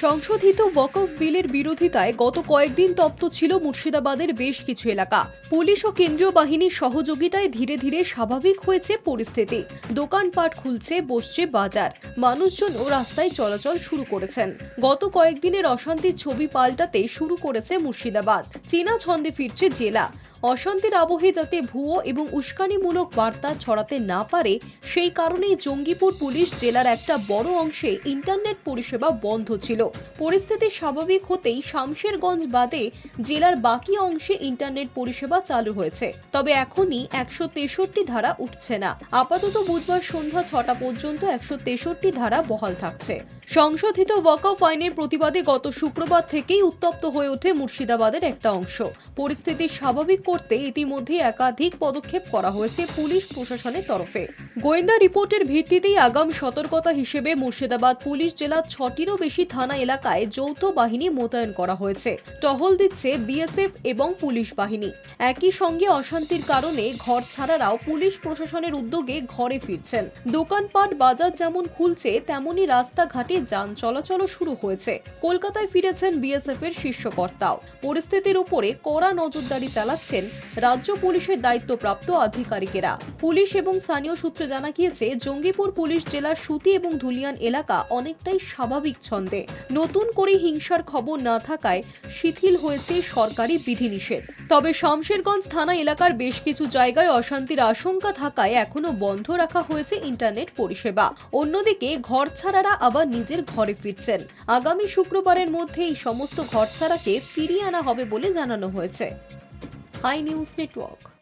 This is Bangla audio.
সংশোধিত ওয়াকফ বিলের বিরোধিতায় গত কয়েকদিন তপ্ত ছিল মুর্শিদাবাদের বেশ কিছু এলাকা। পুলিশ ও কেন্দ্রীয় বাহিনীর সহযোগিতায় ধীরে ধীরে স্বাভাবিক হয়েছে পরিস্থিতি। দোকানপাট খুলছে, বসছে বাজার, মানুষজনও রাস্তায় চলাচল শুরু করেছেন। গত কয়েকদিনের অশান্তির ছবি পাল্টাতে শুরু করেছে মুর্শিদাবাদ। চীনা ছন্দে ফিরছে জেলা। অশান্তির আবহে যাতে ভুয়ো এবং উস্কানিমূলক বার্তা ছড়াতে না পারে, সেই কারণেই জঙ্গিপুর পুলিশ জেলার একটা বড় অংশে ইন্টারনেট পরিষেবা বন্ধ ছিল। পরিস্থিতি স্বাভাবিক হতেই শামশেরগঞ্জ বাদে জেলার বাকি অংশে ইন্টারনেট পরিষেবা চালু হয়েছে। তবে এখনই 163 ধারা উঠছে না। আপাতত বুধবার সন্ধ্যা 6টা পর্যন্ত 163 ধারা বহাল থাকছে। সংশোধিত ওয়াকফ আইনের প্রতিবাদে গত শুক্রবার থেকেই উত্তপ্ত হয়ে ওঠে মুর্শিদাবাদের একটা অংশ। পরিস্থিতি স্বাভাবিক করতে ইতিমধ্যে একাধিক পদক্ষেপ করা হয়েছে পুলিশ প্রশাসনের তরফে। গোয়েন্দা রিপোর্টের ভিত্তিতেই আগাম সতর্কতা হিসেবে মুর্শিদাবাদ পুলিশ জেলার 6টিরও বেশি থানা এলাকায় যৌথ বাহিনী মোতায়েন করা হয়েছে। টহল দিচ্ছে বিএসএফ এবং পুলিশ বাহিনী। একই সঙ্গে অশান্তির কারণে ঘর ছাড়ারাও পুলিশ প্রশাসনের উদ্যোগে ঘরে ফিরছেন। দোকানপাট বাজার যেমন খুলছে, তেমনি রাস্তাঘাটে যান চলাচলও শুরু হয়েছে। কলকাতায় ফিরেছেন বিএসএফ এর শীর্ষ কর্তাও। পরিস্থিতির উপরে কড়া নজরদারি চালাচ্ছেন রাজ্য পুলিশের দায়িত্বপ্রাপ্ত আধিকারিকেরা। পুলিশ এবং স্থানীয় সূত্রে জানা গিয়েছে, জঙ্গিপুর পুলিশ জেলার সুতি এবং ধুলিয়ান এলাকা অনেকটাই স্বাভাবিক ছন্দে। নতুন করে হিংসার খবর না থাকায় শিথিল হয়েছে সরকারি বিধিনিষেধ। তবে শামশেরগঞ্জ থানা এলাকার বেশ কিছু জায়গায় অশান্তির আশঙ্কা থাকায় এখনো বন্ধ রাখা হয়েছে ইন্টারনেট পরিষেবা। অন্যদিকে ঘরছাড়ারা আবার নিজের ঘরে ফিরছেন। আগামী শুক্রবারের মধ্যে এই সমস্ত ঘরছাড়াকে ফিরিয়ে আনা হবে বলে জানানো হয়েছে। Hi news network.